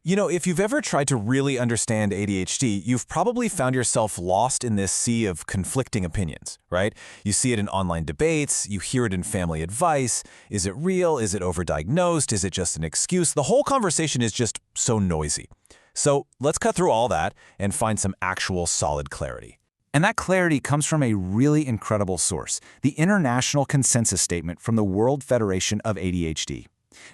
You know, if you've ever tried to really understand ADHD, you've probably found yourself lost in this sea of conflicting opinions, right? You see it in online debates, you hear it in family advice. Is it real? Is it overdiagnosed? Is it just an excuse? The whole conversation is just so noisy. So let's cut through all that and find some actual solid clarity. And that clarity comes from a really incredible source, the International Consensus Statement from the World Federation of ADHD.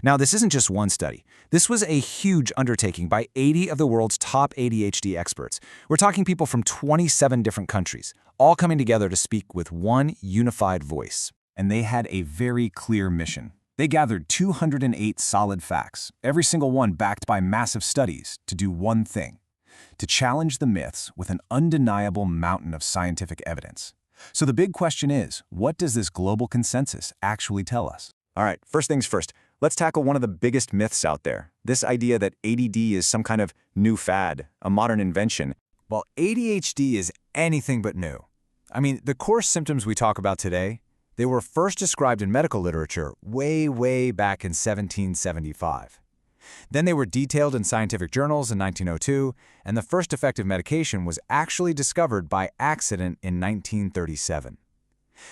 Now, this isn't just one study. This was a huge undertaking by 80 of the world's top ADHD experts. We're talking people from 27 different countries, all coming together to speak with one unified voice. And they had a very clear mission. They gathered 208 solid facts, every single one backed by massive studies, to do one thing: to challenge the myths with an undeniable mountain of scientific evidence. So the big question is, what does this global consensus actually tell us? All right, first things first, let's tackle one of the biggest myths out there, this idea that ADD is some kind of new fad, a modern invention. Well, ADHD is anything but new. I mean, the core symptoms we talk about today, they were first described in medical literature way back in 1775. Then they were detailed in scientific journals in 1902, and the first effective medication was actually discovered by accident in 1937.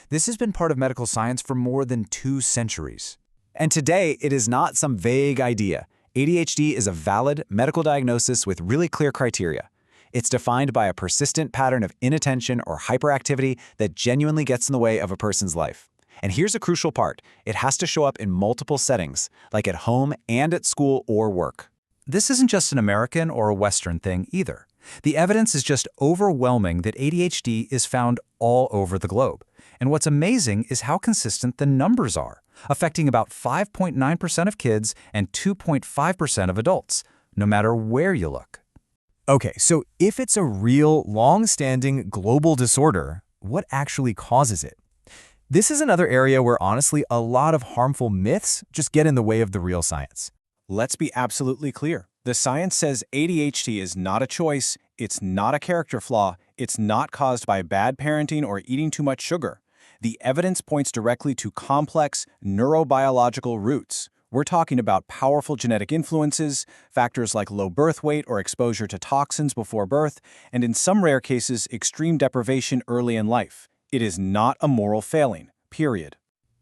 This has been part of medical science for more than 2 centuries. And today, it is not some vague idea. ADHD is a valid medical diagnosis with really clear criteria. It's defined by a persistent pattern of inattention or hyperactivity that genuinely gets in the way of a person's life. And here's a crucial part. It has to show up in multiple settings, like at home and at school or work. This isn't just an American or a Western thing either. The evidence is just overwhelming that ADHD is found all over the globe. And what's amazing is how consistent the numbers are, affecting about 5.9% of kids and 2.5% of adults, no matter where you look. Okay, so if it's a real, long-standing global disorder, what actually causes it? This is another area where, honestly, a lot of harmful myths just get in the way of the real science. Let's be absolutely clear. The science says ADHD is not a choice, it's not a character flaw, it's not caused by bad parenting or eating too much sugar. The evidence points directly to complex neurobiological roots. We're talking about powerful genetic influences, factors like low birth weight or exposure to toxins before birth, and in some rare cases, extreme deprivation early in life. It is not a moral failing, period.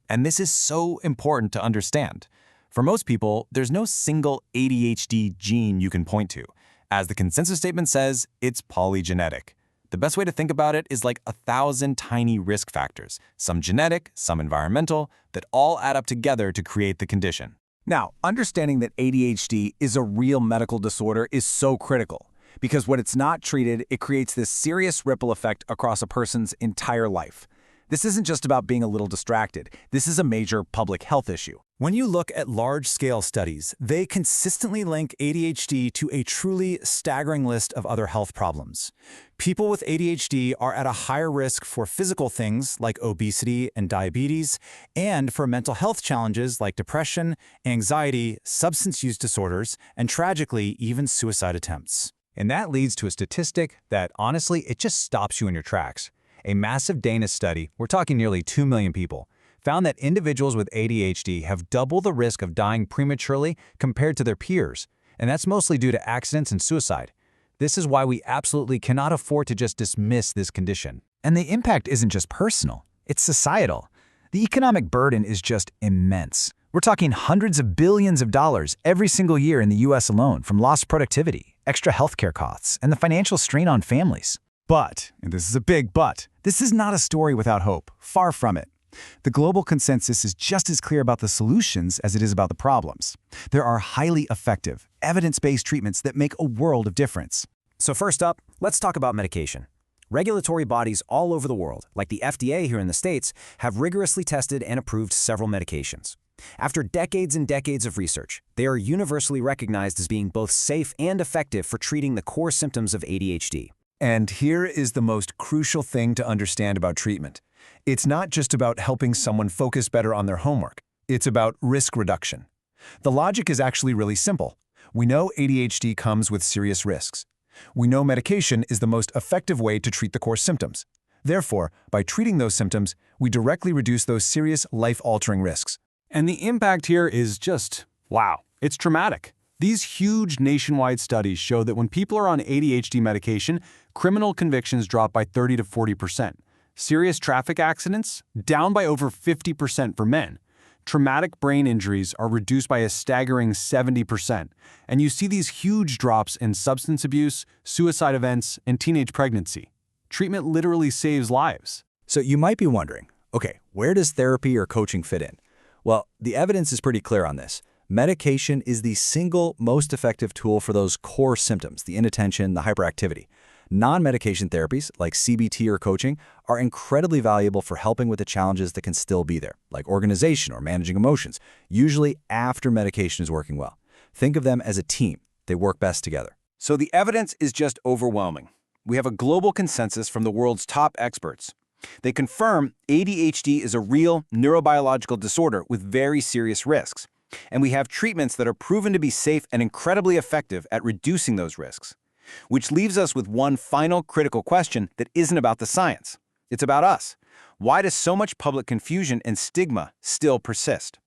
And this is so important to understand. For most people, there's no single ADHD gene you can point to. As the consensus statement says, it's polygenetic. The best way to think about it is like 1,000 tiny risk factors, some genetic, some environmental, that all add up together to create the condition. Now, understanding that ADHD is a real medical disorder is so critical, because when it's not treated, it creates this serious ripple effect across a person's entire life. This isn't just about being a little distracted. This is a major public health issue. When you look at large-scale studies, they consistently link ADHD to a truly staggering list of other health problems. People with ADHD are at a higher risk for physical things like obesity and diabetes, and for mental health challenges like depression, anxiety, substance use disorders, and tragically, even suicide attempts. And that leads to a statistic that, honestly, it just stops you in your tracks. A massive Danish study, we're talking nearly 2 million people, found that individuals with ADHD have double the risk of dying prematurely compared to their peers, and that's mostly due to accidents and suicide. This is why we absolutely cannot afford to just dismiss this condition. And the impact isn't just personal, it's societal. The economic burden is just immense. We're talking hundreds of billions of dollars every single year in the US alone from lost productivity, extra healthcare costs, and the financial strain on families. But, and this is a big but, this is not a story without hope. Far from it. The global consensus is just as clear about the solutions as it is about the problems. There are highly effective, evidence-based treatments that make a world of difference. So first up, let's talk about medication. Regulatory bodies all over the world, like the FDA here in the States, have rigorously tested and approved several medications. After decades and decades of research, they are universally recognized as being both safe and effective for treating the core symptoms of ADHD. And here is the most crucial thing to understand about treatment. It's not just about helping someone focus better on their homework. It's about risk reduction. The logic is actually really simple. We know ADHD comes with serious risks. We know medication is the most effective way to treat the core symptoms. Therefore, by treating those symptoms, we directly reduce those serious life-altering risks. And the impact here is just, wow, it's dramatic. These huge nationwide studies show that when people are on ADHD medication, criminal convictions drop by 30 to 40%. Serious traffic accidents, down by over 50% for men. Traumatic brain injuries are reduced by a staggering 70%. And you see these huge drops in substance abuse, suicide events, and teenage pregnancy. Treatment literally saves lives. So you might be wondering, okay, where does therapy or coaching fit in? Well, the evidence is pretty clear on this. Medication is the single most effective tool for those core symptoms, the inattention, the hyperactivity. Non-medication therapies, like CBT or coaching, are incredibly valuable for helping with the challenges that can still be there, like organization or managing emotions, usually after medication is working well. Think of them as a team. They work best together. So the evidence is just overwhelming. We have a global consensus from the world's top experts. They confirm ADHD is a real neurobiological disorder with very serious risks. And we have treatments that are proven to be safe and incredibly effective at reducing those risks. Which leaves us with one final critical question that isn't about the science. It's about us. Why does so much public confusion and stigma still persist?